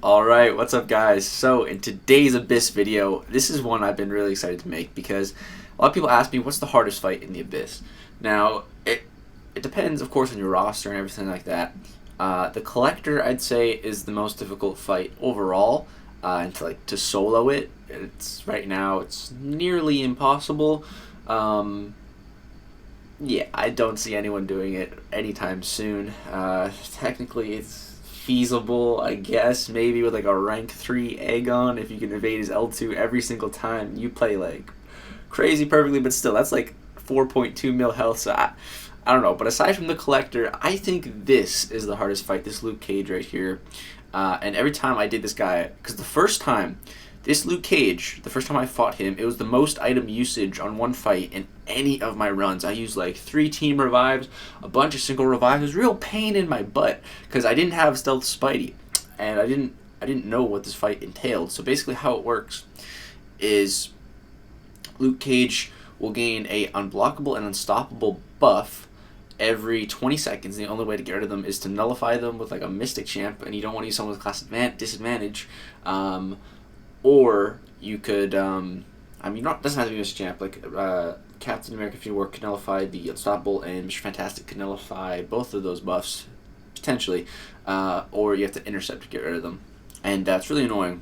Alright, what's up guys? So in today's Abyss video, this is one I've been really excited to make because a lot of people ask me what's the hardest fight in the Abyss. Now, it depends of course on your roster and everything like that. The Collector I'd say is the most difficult fight overall, and to solo it, right now it's nearly impossible. Yeah, I don't see anyone doing it anytime soon. Technically it's feasible, I guess, maybe with like a rank 3 Aegon if you can evade his L2 every single time you play like crazy perfectly, but still that's like 4.2 mil health, so I don't know. But aside from the Collector, I think this is the hardest fight, this Luke Cage right here. And every time I did this guy, because the first time I fought him, it was the most item usage on one fight in any of my runs. I used like 3 team revives, a bunch of single revives. It was a real pain in my butt because I didn't have stealth Spidey, and I didn't know what this fight entailed. So basically how it works is Luke Cage will gain a unblockable and unstoppable buff every 20 seconds. The only way to get rid of them is to nullify them with like a Mystic Champ, and you don't want to use someone with class disadvantage. Or you could, doesn't have to be Mr. Champ, like Captain America Infinity War could nullify the Unstoppable, and Mr. Fantastic could nullify both of those buffs, potentially, or you have to intercept to get rid of them. And it's really annoying.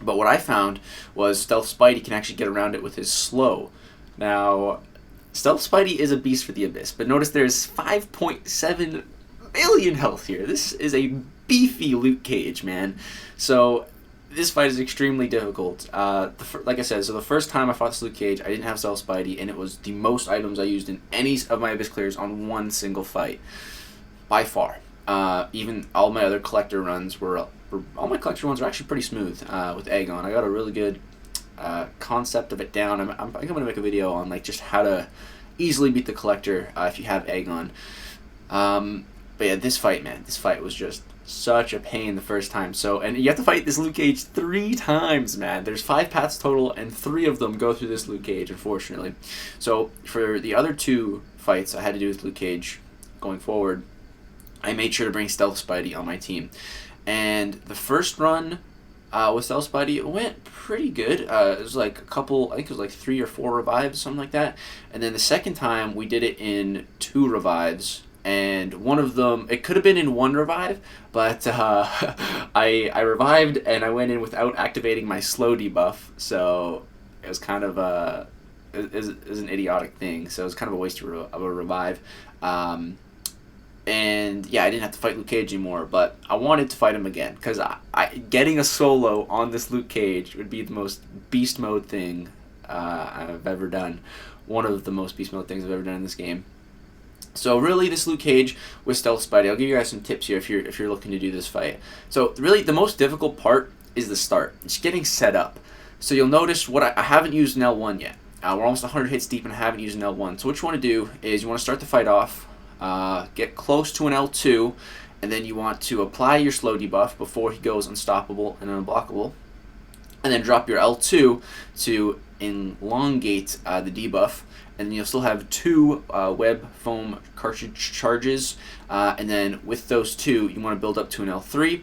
But what I found was Stealth Spidey can actually get around it with his slow. Now, Stealth Spidey is a beast for the Abyss, but notice there's 5.7 million health here. This is a beefy Luke Cage, man. So this fight is extremely difficult. Like I said, so the first time I fought this Luke Cage, I didn't have Stealth Spidey, and it was the most items I used in any of my Abyss clears on one single fight, by far. Even all my other Collector runs were actually pretty smooth with Aegon. I got a really good concept of it down. I'm going to make a video on like just how to easily beat the Collector if you have Aegon. But yeah, this fight was just such a pain the first time. And you have to fight this Luke Cage 3 times, man. There's 5 paths total, and 3 of them go through this Luke Cage, unfortunately. So for the other 2 fights I had to do with Luke Cage going forward, I made sure to bring Stealth Spidey on my team. And the first run with Stealth Spidey, it went pretty good. It was like I think it was like 3 or 4 revives, something like that. And then the second time, we did it in 2 revives. And one of them, it could have been in 1 revive, but I revived and I went in without activating my slow debuff, so it was kind of it was an idiotic thing. So it was kind of a waste of a revive. And yeah, I didn't have to fight Luke Cage anymore, but I wanted to fight him again because getting a solo on this Luke Cage would be the most beast mode thing I've ever done. One of the most beast mode things I've ever done in this game. So really, this Luke Cage with Stealth Spidey, I'll give you guys some tips here if you're looking to do this fight. So really, the most difficult part is the start. It's getting set up. So you'll notice I haven't used an L1 yet. We're almost 100 hits deep and I haven't used an L1. So what you want to do is you want to start the fight off, get close to an L2, and then you want to apply your slow debuff before he goes unstoppable and unblockable, and then drop your L2 to elongate the debuff. And you'll still have 2 web foam cartridge charges, and then with those 2, you want to build up to an L3,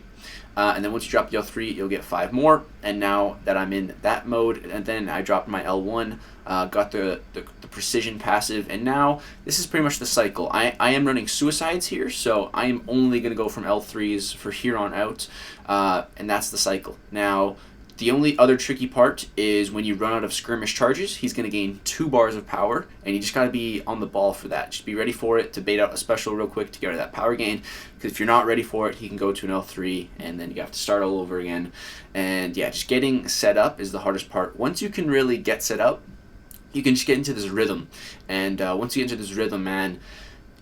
and then once you drop the L3, you'll get 5 more. And now that I'm in that mode, and then I dropped my L1, got the precision passive, and now this is pretty much the cycle. I am running suicides here, so I am only going to go from L3s for here on out, and that's the cycle. Now, the only other tricky part is when you run out of skirmish charges, he's going to gain 2 bars of power, and you just got to be on the ball for that. Just be ready for it to bait out a special real quick to get rid of that power gain, because if you're not ready for it, he can go to an L3, and then you have to start all over again. And yeah, just getting set up is the hardest part. Once you can really get set up, you can just get into this rhythm, and once you get into this rhythm, man,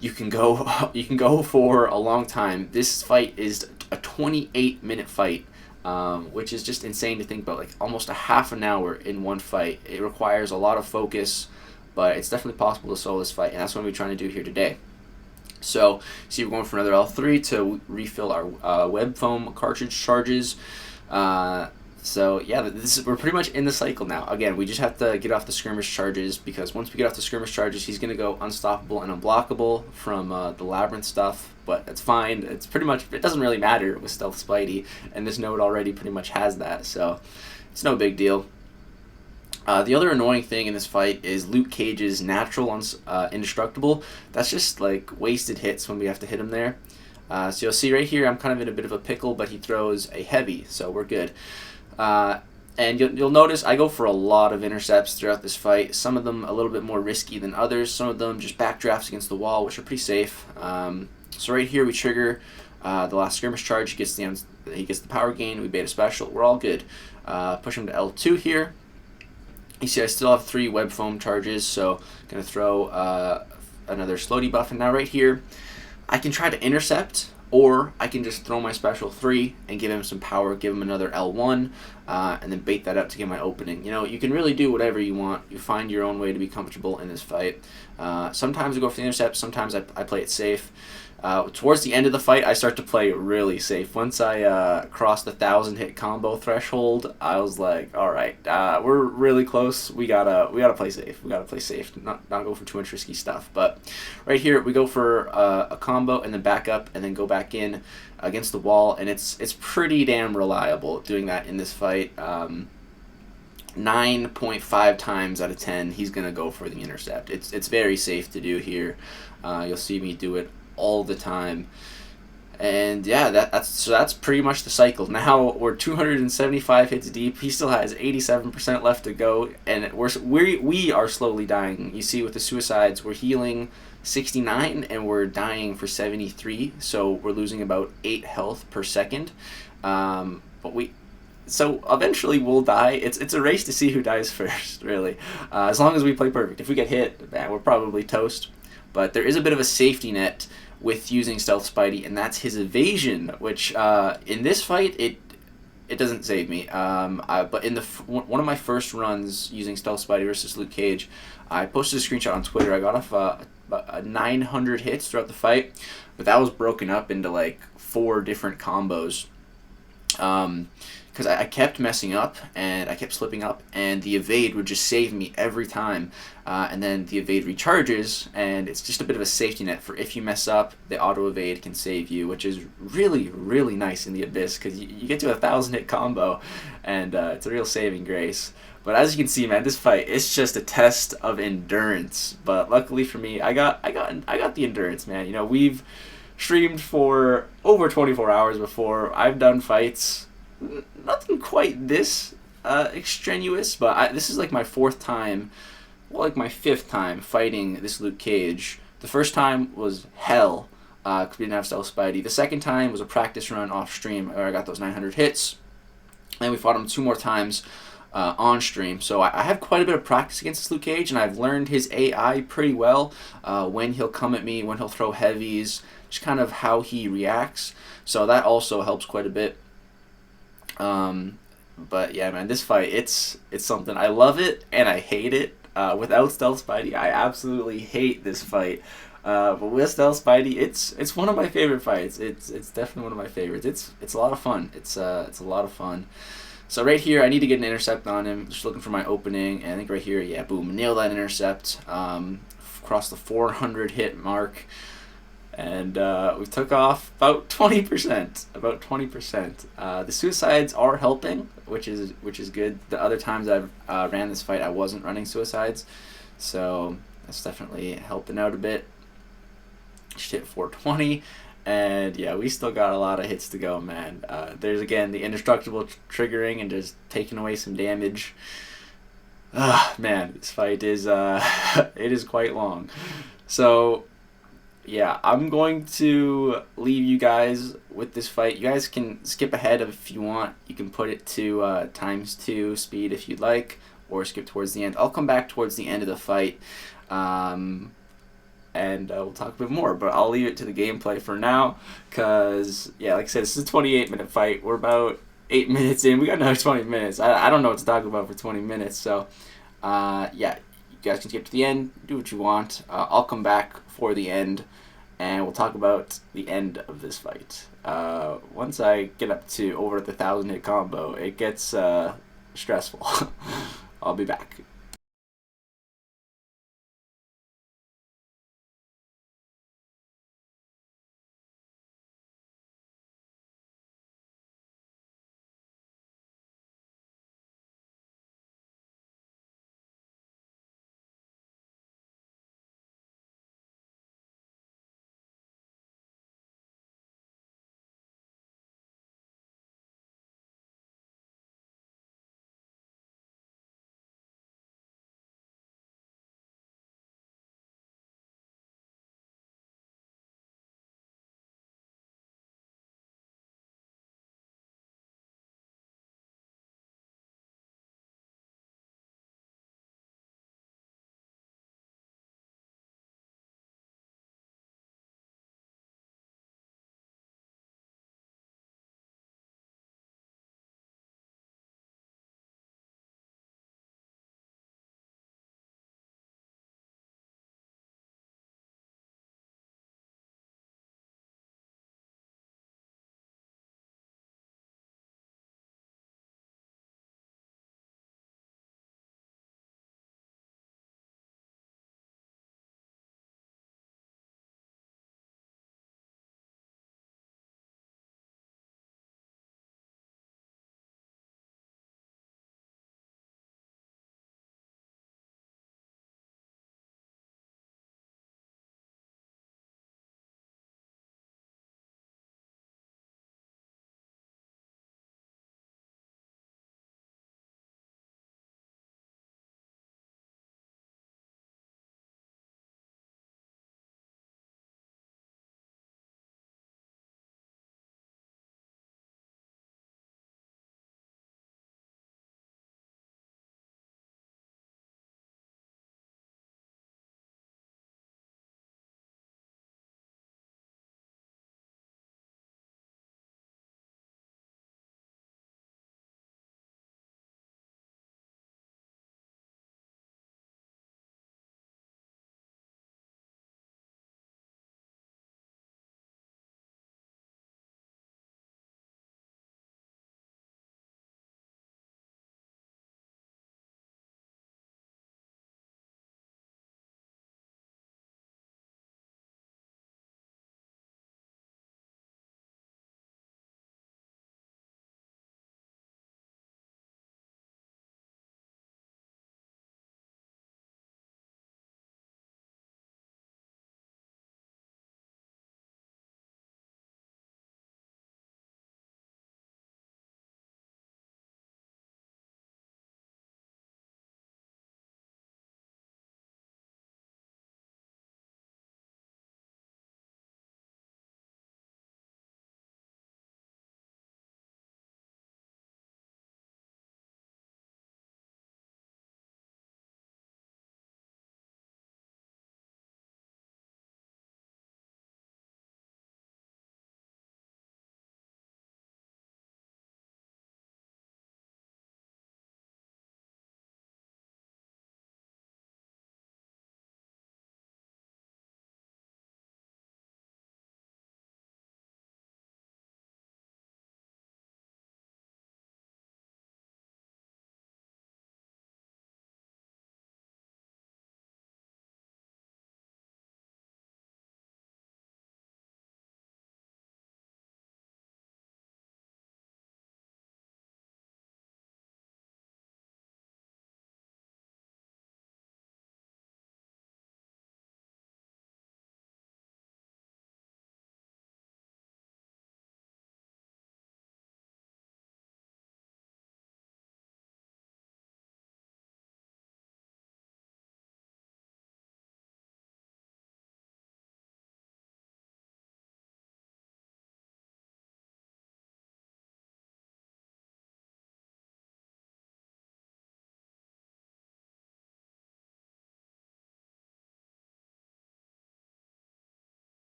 you can go for a long time. This fight is a 28-minute fight. Which is just insane to think about, like almost a half an hour in one fight. It requires a lot of focus, but it's definitely possible to solo this fight, and that's what we're trying to do here today. So, see, we're going for another L3 to refill our web foam cartridge charges. So yeah, we're pretty much in the cycle now. Again, we just have to get off the skirmish charges, because once we get off the skirmish charges, he's gonna go unstoppable and unblockable from the labyrinth stuff. But it's fine. It's pretty much, it doesn't really matter with Stealth Spidey, and this node already pretty much has that, so it's no big deal. The other annoying thing in this fight is Luke Cage's natural indestructible. That's just like wasted hits when we have to hit him there. So you'll see right here, I'm kind of in a bit of a pickle, but he throws a heavy, so we're good. And you'll notice I go for a lot of intercepts throughout this fight. Some of them a little bit more risky than others. Some of them just backdrafts against the wall, which are pretty safe. So right here we trigger the last skirmish charge. He gets the power gain. We bait a special. We're all good. Push him to L2 here. You see I still have 3 web foam charges, so going to throw another slow debuff. And now right here, I can try to intercept, or I can just throw my special 3 and give him some power, give him another L1, and then bait that up to get my opening. You know, you can really do whatever you want. You find your own way to be comfortable in this fight. Sometimes I go for the intercept, sometimes I play it safe. Towards the end of the fight, I start to play really safe. Once I crossed the 1,000 hit combo threshold, I was like, all right, we're really close. We gotta play safe. We gotta play safe. Not go for too much risky stuff. But right here, we go for a combo and then back up and then go back in against the wall, and it's pretty damn reliable doing that in this fight. 9.5 times out of 10, he's gonna go for the intercept. It's very safe to do here. You'll see me do it all the time. And yeah, that's pretty much the cycle. Now we're 275 hits deep. He still has 87% left to go, and we are slowly dying. You see with the suicides, we're healing 69 and we're dying for 73, so we're losing about 8 health per second. So eventually we'll die. It's a race to see who dies first, really. As long as we play perfect. If we get hit, man, we're probably toast. But there is a bit of a safety net with using Stealth Spidey, and that's his evasion, which in this fight it doesn't save me. But in one of my first runs using Stealth Spidey versus Luke Cage, I posted a screenshot on Twitter. I got off 900 hits throughout the fight, but that was broken up into like 4 different combos. Because I kept messing up and I kept slipping up, and the evade would just save me every time. And then the evade recharges, and it's just a bit of a safety net for if you mess up, the auto evade can save you, which is really, really nice in the Abyss, because you get to a 1,000 hit combo, and it's a real saving grace. But as you can see, man, this fight, it's just a test of endurance. But luckily for me, I got the endurance, man. You know, we've streamed for over 24 hours before. I've done fights, nothing quite this extraneous, but this is like my 4th time, well, like my 5th time fighting this Luke Cage. The first time was hell, because we didn't have Stealth Spidey. The second time was a practice run off stream where I got those 900 hits, and we fought him 2 more times on stream. So I have quite a bit of practice against this Luke Cage, and I've learned his AI pretty well, when he'll come at me, when he'll throw heavies, just kind of how he reacts. So that also helps quite a bit. But yeah, man, this fight, it's something. I love it and I hate it. Without Stealth Spidey, I absolutely hate this fight. But with Stealth Spidey, it's one of my favorite fights. It's definitely one of my favorites. It's a lot of fun. It's a lot of fun. So right here, I need to get an intercept on him. Just looking for my opening, and I think right here, yeah, boom, nail that intercept. Cross the 400 hit mark. And we took off about 20%. About 20%. The suicides are helping, which is good. The other times I've ran this fight, I wasn't running suicides, so that's definitely helping out a bit. Just hit 420, and yeah, we still got a lot of hits to go, man. There's again the indestructible triggering and just taking away some damage. Man, this fight is it is quite long. So yeah, I'm going to leave you guys with this fight. You guys can skip ahead if you want. You can put it to ×2 speed if you'd like, or skip towards the end. I'll come back towards the end of the fight, and we'll talk a bit more. But I'll leave it to the gameplay for now, because, yeah, like I said, this is a 28-minute fight. We're about 8 minutes in. We got another 20 minutes. I don't know what to talk about for 20 minutes. So, yeah, you guys can skip to the end, do what you want. I'll come back for the end, and we'll talk about the end of this fight. Once I get up to over the 1,000 hit combo, it gets stressful. I'll be back.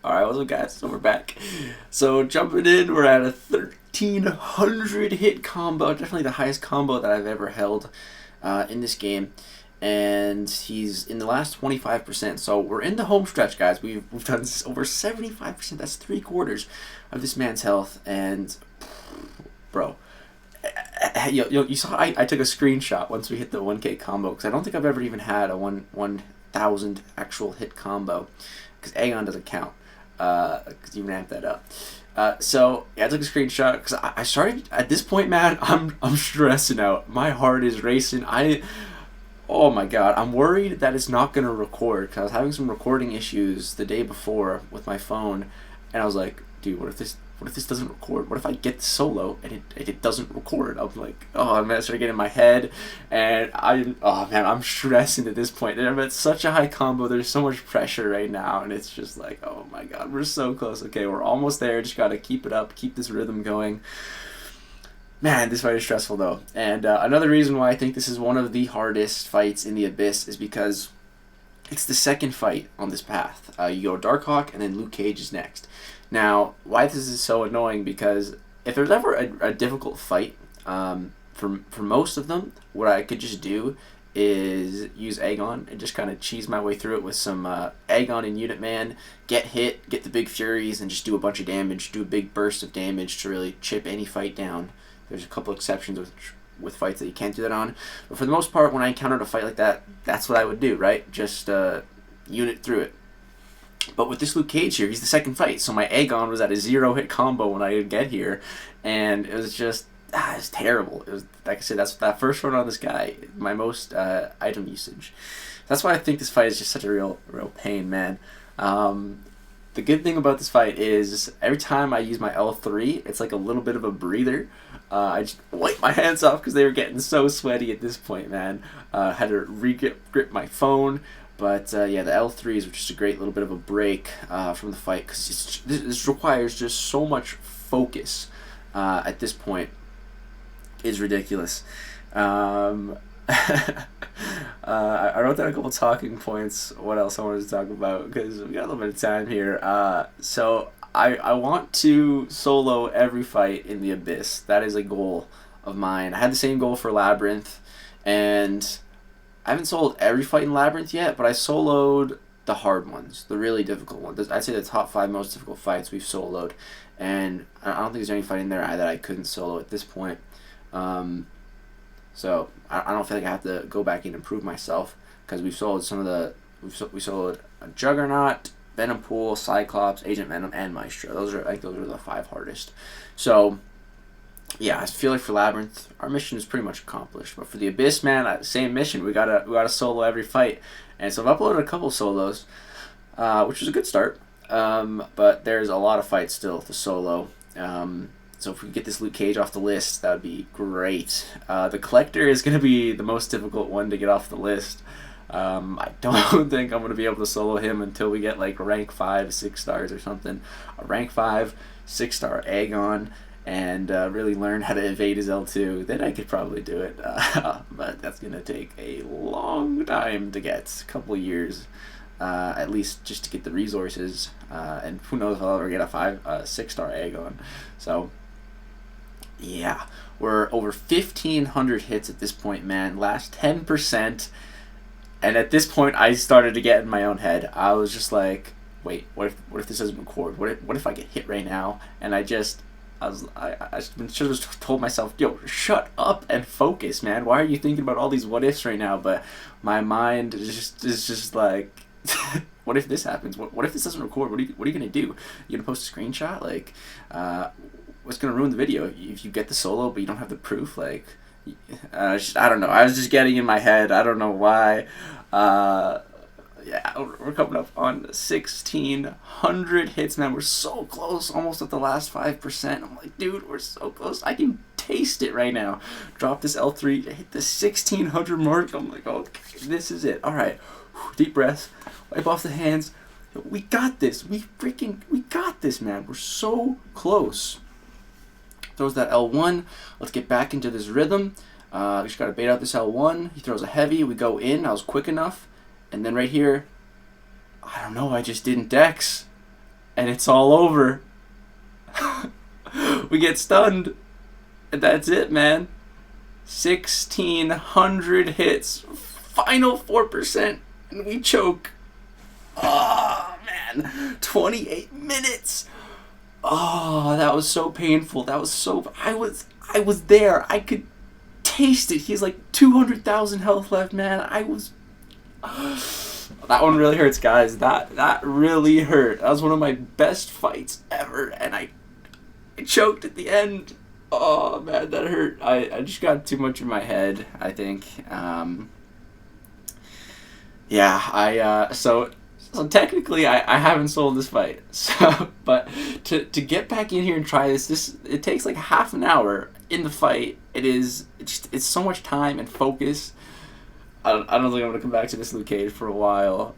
Alright, what's up guys? So we're back. So jumping in, we're at a 1300 hit combo. Definitely the highest combo that I've ever held in this game. And he's in the last 25%. So we're in the home stretch, guys. We've done over 75%. That's 3/4 of this man's health. And bro, you saw I took a screenshot once we hit the 1K combo, because I don't think I've ever even had a 1,000 actual hit combo, because Aegon doesn't count. Because you ramped that up. So yeah, I took a screenshot because I started at this point, man. I'm stressing out. My heart is racing. Oh my god, I'm worried that it's not gonna record, because I was having some recording issues the day before with my phone, and I was like, dude, what if this doesn't record? What if I get the solo and it doesn't record? I'm like, oh man, I started getting in my head, and I'm stressing at this point. I'm at such a high combo. There's so much pressure right now, and it's just like, oh my god, we're so close. Okay, we're almost there. Just gotta keep it up, keep this rhythm going. Man, this fight is stressful though. And another reason why I think this is one of the hardest fights in the Abyss is because it's the second fight on this path. You go Darkhawk, and then Luke Cage is next. Now, why this is so annoying, because if there's ever a difficult fight, for most of them, what I could just do is use Aegon and just kind of cheese my way through it with some Aegon and Unit Man, get hit, get the big Furies, and just do a bunch of damage, do a big burst of damage to really chip any fight down. There's a couple exceptions with fights that you can't do that on, but for the most part, when I encountered a fight like that, that's what I would do, right? Just unit through it. But with this Luke Cage here, he's the second fight, so my Aegon was at a 0-hit combo when I would get here, and it was just, it's terrible. It was, like I said, that's that first run on this guy, my most item usage. That's why I think this fight is just such a real pain, man. The good thing about this fight is every time I use my L3, it's like a little bit of a breather. I just wipe my hands off because they were getting so sweaty at this point, man. Had to grip my phone. But yeah, the L3s were just a great little bit of a break from the fight, because this requires just so much focus at this point. It's ridiculous. I wrote down a couple talking points. What else I wanted to talk about, because we got a little bit of time here. So I want to solo every fight in the Abyss. That is a goal of mine. I had the same goal for Labyrinth, and I haven't soloed every fight in Labyrinth yet, but I soloed the hard ones, the really difficult ones. I'd say the top 5 most difficult fights we've soloed, and I don't think there's any fight in there that I couldn't solo at this point. So I don't feel like I have to go back and improve myself, because we've soloed some of the we soloed a Juggernaut, Venom Pool, Cyclops, Agent Venom, and Maestro. Those are the 5 hardest. So yeah, I feel like for Labyrinth, our mission is pretty much accomplished. But for the Abyss, man, same mission. We gotta solo every fight, and so I've uploaded a couple solos, which was a good start. But there's a lot of fights still to solo. So if we get this Luke Cage off the list, that would be great. The Collector is gonna be the most difficult one to get off the list. I don't think I'm gonna be able to solo him until we get like rank 5, 6 stars or something. A rank 5, 6-star Aegon, and really learn how to evade his L2, then I could probably do it. But that's going to take a long time to get, a couple years, at least just to get the resources, and who knows if I'll ever get a 6-star Aegon. So, yeah, we're over 1,500 hits at this point, man. Last 10%, and at this point, I started to get in my own head. I was just like, wait, what if this doesn't record? What if I get hit right now? And I should have told myself, yo, shut up and focus, man. Why are you thinking about all these what ifs right now? But my mind is just like, what if this happens? What if this doesn't record? What are you gonna do? You gonna post a screenshot? Like, what's gonna ruin the video if you get the solo but you don't have the proof? Like, I don't know. I was just getting in my head. I don't know why. Yeah, we're coming up on 1,600 hits, man. We're so close, almost at the last 5%. I'm like, dude, we're so close. I can taste it right now. Drop this L3, hit the 1,600 mark. I'm like, okay, this is it. All right, deep breath, wipe off the hands. We got this. We got this, man. We're so close. Throws that L1. Let's get back into this rhythm. We just got to bait out this L1. He throws a heavy. We go in. I was quick enough. And then right here, I don't know, I just didn't dex. and it's all over. We get stunned, and that's it, man. 1,600 hits, final 4%, and we choke. Oh, man. 28 minutes. Oh, that was so painful. That was so... I was there. I could taste it. He's like 200,000 health left, man. That one really hurts, guys. That really hurt. That was one of my best fights ever, and I choked at the end. Oh, man, that hurt. I just got too much in my head, I think. So technically, I haven't sold this fight. So, but to get back in here and try this, it takes like half an hour in the fight. It's so much time and focus. I don't think I'm gonna come back to this Luke Cage for a while.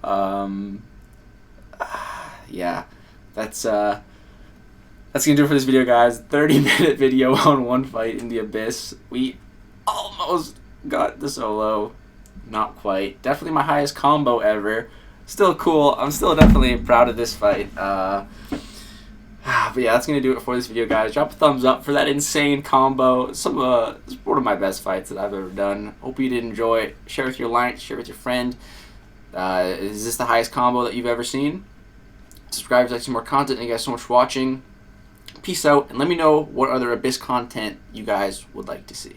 Yeah, that's gonna do it for this video, guys. 30-minute video on one fight in the Abyss. We almost got the solo, not quite. Definitely my highest combo ever. Still cool. I'm still definitely proud of this fight. But yeah, that's going to do it for this video, guys. Drop a thumbs up for that insane combo. It's one of my best fights that I've ever done. Hope you did enjoy it. Share with your likes. Share with your friend. Is this the highest combo that you've ever seen? Subscribe to like some more content. Thank you guys so much for watching. Peace out, and let me know what other Abyss content you guys would like to see.